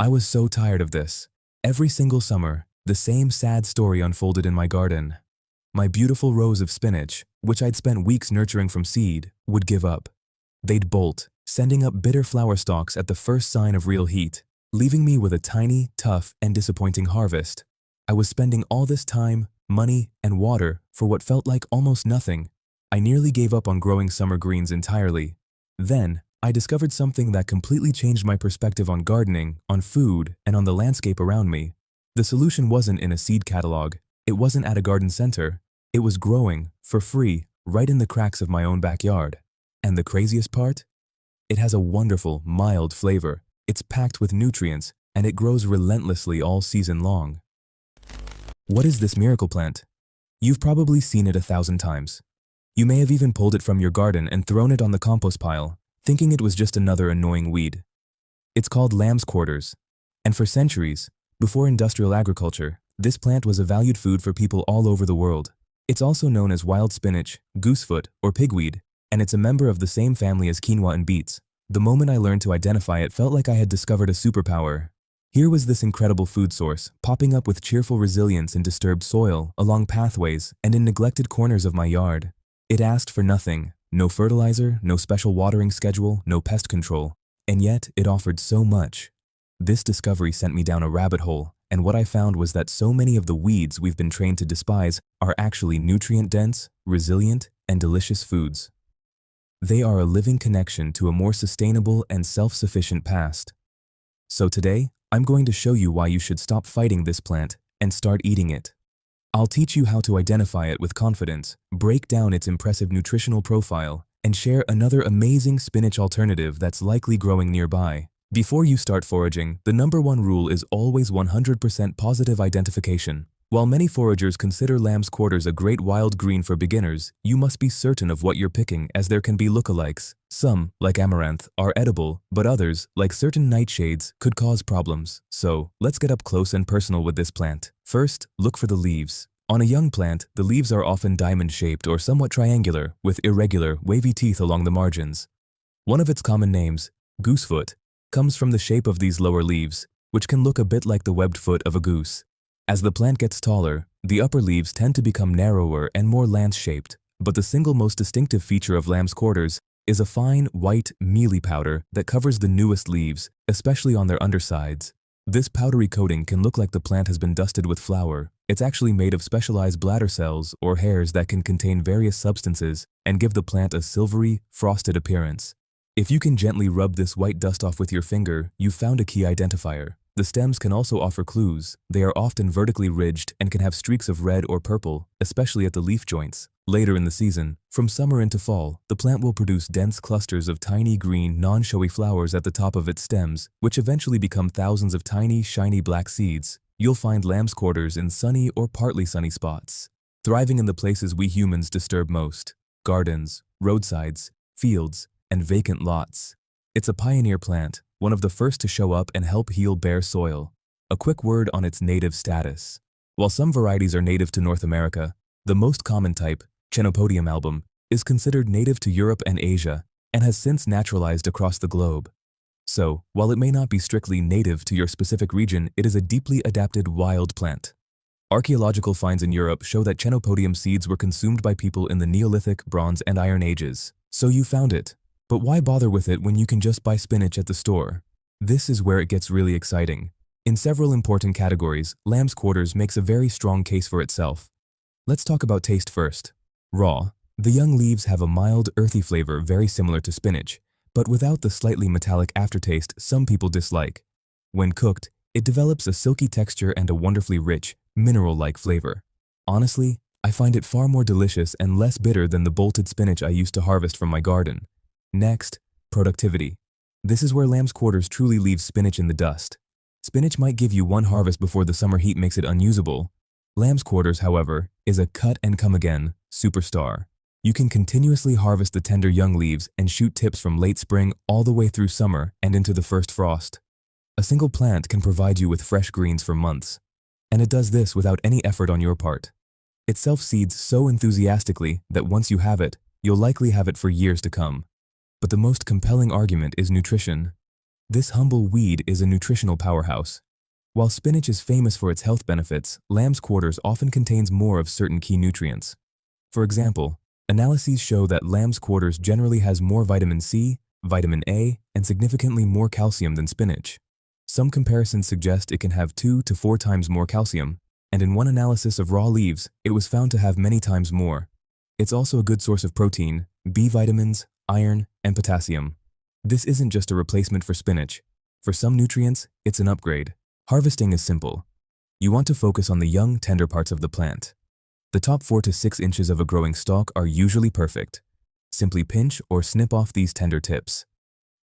I was so tired of this. Every single summer, the same sad story unfolded in my garden. My beautiful rows of spinach, which I'd spent weeks nurturing from seed, would give up. They'd bolt, sending up bitter flower stalks at the first sign of real heat, leaving me with a tiny, tough, and disappointing harvest. I was spending all this time, money, and water for what felt like almost nothing. I nearly gave up on growing summer greens entirely. Then, I discovered something that completely changed my perspective on gardening, on food, and on the landscape around me. The solution wasn't in a seed catalog. It wasn't at a garden center. It was growing, for free, right in the cracks of my own backyard. And the craziest part? It has a wonderful, mild flavor. It's packed with nutrients, and it grows relentlessly all season long. What is this miracle plant? You've probably seen it 1,000 times. You may have even pulled it from your garden and thrown it on the compost pile, thinking it was just another annoying weed. It's called lamb's quarters. And for centuries, before industrial agriculture, this plant was a valued food for people all over the world. It's also known as wild spinach, goosefoot, or pigweed, and it's a member of the same family as quinoa and beets. The moment I learned to identify it felt like I had discovered a superpower. Here was this incredible food source, popping up with cheerful resilience in disturbed soil, along pathways, and in neglected corners of my yard. It asked for nothing, no fertilizer, no special watering schedule, no pest control, and yet it offered so much. This discovery sent me down a rabbit hole, and what I found was that so many of the weeds we've been trained to despise are actually nutrient-dense, resilient, and delicious foods. They are a living connection to a more sustainable and self-sufficient past. So today, I'm going to show you why you should stop fighting this plant and start eating it. I'll teach you how to identify it with confidence, break down its impressive nutritional profile, and share another amazing spinach alternative that's likely growing nearby. Before you start foraging, the #1 rule is always 100% positive identification. While many foragers consider lamb's quarters a great wild green for beginners, you must be certain of what you're picking, as there can be lookalikes. Some, like amaranth, are edible, but others, like certain nightshades, could cause problems. So, let's get up close and personal with this plant. First, look for the leaves. On a young plant, the leaves are often diamond-shaped or somewhat triangular, with irregular, wavy teeth along the margins. One of its common names, goosefoot, comes from the shape of these lower leaves, which can look a bit like the webbed foot of a goose. As the plant gets taller, the upper leaves tend to become narrower and more lance-shaped, but the single most distinctive feature of lamb's quarters is a fine, white, mealy powder that covers the newest leaves, especially on their undersides. This powdery coating can look like the plant has been dusted with flour. It's actually made of specialized bladder cells or hairs that can contain various substances and give the plant a silvery, frosted appearance. If you can gently rub this white dust off with your finger, you've found a key identifier. The stems can also offer clues. They are often vertically ridged and can have streaks of red or purple, especially at the leaf joints. Later in the season, from summer into fall, the plant will produce dense clusters of tiny green, non-showy flowers at the top of its stems, which eventually become thousands of tiny, shiny black seeds. You'll find lamb's quarters in sunny or partly sunny spots, thriving in the places we humans disturb most: gardens, roadsides, fields, and vacant lots. It's a pioneer plant, one of the first to show up and help heal bare soil. A quick word on its native status. While some varieties are native to North America, the most common type, Chenopodium album, is considered native to Europe and Asia and has since naturalized across the globe. So, while it may not be strictly native to your specific region, it is a deeply adapted wild plant. Archaeological finds in Europe show that Chenopodium seeds were consumed by people in the Neolithic, Bronze, and Iron Ages. So you found it. But why bother with it when you can just buy spinach at the store? This is where it gets really exciting. In several important categories, lamb's quarters makes a very strong case for itself. Let's talk about taste first. Raw. The young leaves have a mild, earthy flavor very similar to spinach, but without the slightly metallic aftertaste some people dislike. When cooked, it develops a silky texture and a wonderfully rich, mineral-like flavor. Honestly, I find it far more delicious and less bitter than the bolted spinach I used to harvest from my garden. Next, productivity. This is where lamb's quarters truly leaves spinach in the dust. Spinach might give you one harvest before the summer heat makes it unusable. Lamb's quarters, however, is a cut-and-come-again superstar. You can continuously harvest the tender young leaves and shoot tips from late spring all the way through summer and into the first frost. A single plant can provide you with fresh greens for months, and it does this without any effort on your part. It self-seeds so enthusiastically that once you have it, you'll likely have it for years to come. But the most compelling argument is nutrition. This humble weed is a nutritional powerhouse. While spinach is famous for its health benefits, lamb's quarters often contains more of certain key nutrients. For example, analyses show that lamb's quarters generally has more vitamin C, vitamin A, and significantly more calcium than spinach. Some comparisons suggest it can have 2 to 4 times more calcium, and in one analysis of raw leaves, it was found to have many times more. It's also a good source of protein, B vitamins, iron, and potassium. This isn't just a replacement for spinach. For some nutrients, it's an upgrade. Harvesting is simple. You want to focus on the young, tender parts of the plant. The top 4 to 6 inches of a growing stalk are usually perfect. Simply pinch or snip off these tender tips.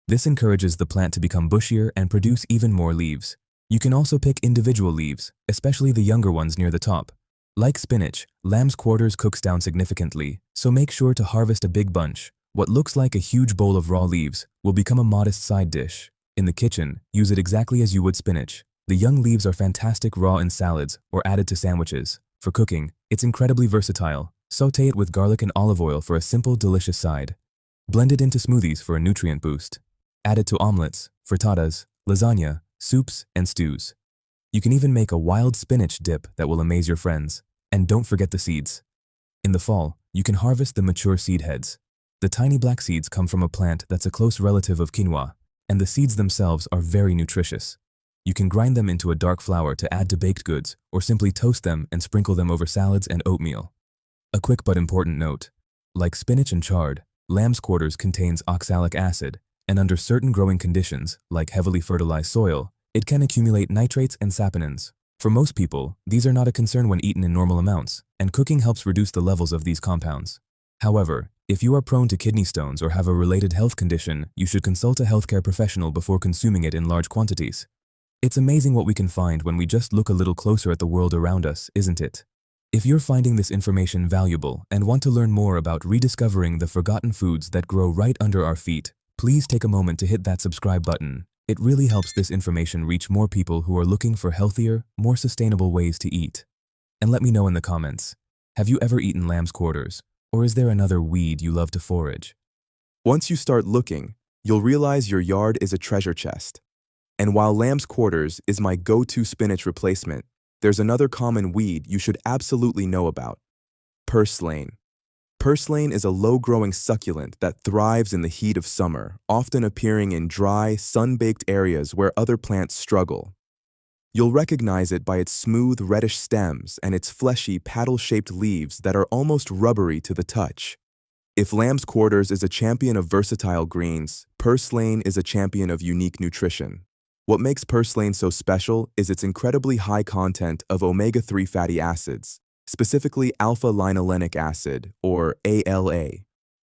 This encourages the plant to become bushier and produce even more leaves. You can also pick individual leaves, especially the younger ones near the top. Like spinach, lamb's quarters cooks down significantly, so make sure to harvest a big bunch. What looks like a huge bowl of raw leaves will become a modest side dish. In the kitchen, use it exactly as you would spinach. The young leaves are fantastic raw in salads or added to sandwiches. For cooking, it's incredibly versatile. Sauté it with garlic and olive oil for a simple, delicious side. Blend it into smoothies for a nutrient boost. Add it to omelets, frittatas, lasagna, soups, and stews. You can even make a wild spinach dip that will amaze your friends. And don't forget the seeds. In the fall, you can harvest the mature seed heads. The tiny black seeds come from a plant that's a close relative of quinoa, and the seeds themselves are very nutritious. You can grind them into a dark flour to add to baked goods, or simply toast them and sprinkle them over salads and oatmeal. A quick but important note. Like spinach and chard, lamb's quarters contains oxalic acid, and under certain growing conditions, like heavily fertilized soil, it can accumulate nitrates and saponins. For most people, these are not a concern when eaten in normal amounts, and cooking helps reduce the levels of these compounds. However, if you are prone to kidney stones or have a related health condition, you should consult a healthcare professional before consuming it in large quantities. It's amazing what we can find when we just look a little closer at the world around us, isn't it? If you're finding this information valuable and want to learn more about rediscovering the forgotten foods that grow right under our feet, please take a moment to hit that subscribe button. It really helps this information reach more people who are looking for healthier, more sustainable ways to eat. And let me know in the comments, have you ever eaten lamb's quarters, or is there another weed you love to forage? Once you start looking, you'll realize your yard is a treasure chest. And while lamb's quarters is my go-to spinach replacement, there's another common weed you should absolutely know about: purslane. Purslane is a low-growing succulent that thrives in the heat of summer, often appearing in dry, sun-baked areas where other plants struggle. You'll recognize it by its smooth, reddish stems and its fleshy, paddle-shaped leaves that are almost rubbery to the touch. If lamb's quarters is a champion of versatile greens, purslane is a champion of unique nutrition. What makes purslane so special is its incredibly high content of omega-3 fatty acids, specifically alpha-linolenic acid, or ALA.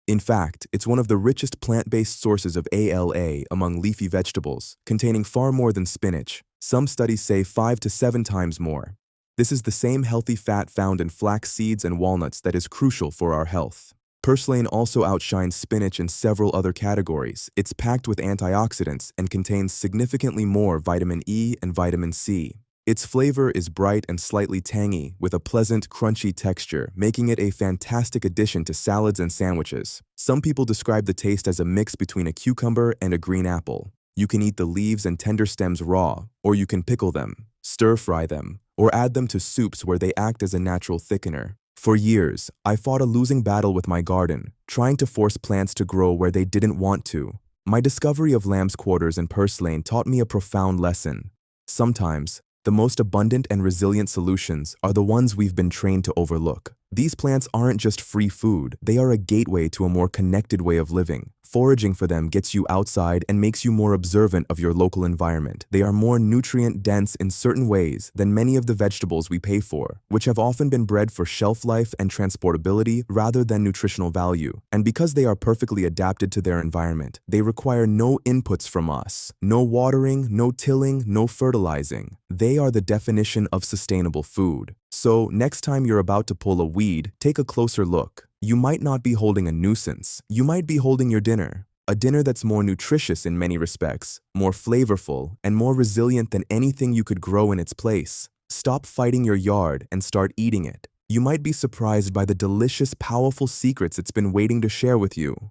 In fact, it's one of the richest plant-based sources of ALA among leafy vegetables, containing far more than spinach. Some studies say 5 to 7 times more. This is the same healthy fat found in flax seeds and walnuts that is crucial for our health. Purslane also outshines spinach in several other categories. It's packed with antioxidants and contains significantly more vitamin E and vitamin C. Its flavor is bright and slightly tangy, with a pleasant, crunchy texture, making it a fantastic addition to salads and sandwiches. Some people describe the taste as a mix between a cucumber and a green apple. You can eat the leaves and tender stems raw, or you can pickle them, stir-fry them, or add them to soups where they act as a natural thickener. For years, I fought a losing battle with my garden, trying to force plants to grow where they didn't want to. My discovery of lamb's quarters and purslane taught me a profound lesson. Sometimes, the most abundant and resilient solutions are the ones we've been trained to overlook. These plants aren't just free food, they are a gateway to a more connected way of living. Foraging for them gets you outside and makes you more observant of your local environment. They are more nutrient-dense in certain ways than many of the vegetables we pay for, which have often been bred for shelf life and transportability rather than nutritional value. And because they are perfectly adapted to their environment, they require no inputs from us. No watering, no tilling, no fertilizing. They are the definition of sustainable food. So, next time you're about to pull a weed, take a closer look. You might not be holding a nuisance. You might be holding your dinner. A dinner that's more nutritious in many respects, more flavorful, and more resilient than anything you could grow in its place. Stop fighting your yard and start eating it. You might be surprised by the delicious, powerful secrets it's been waiting to share with you.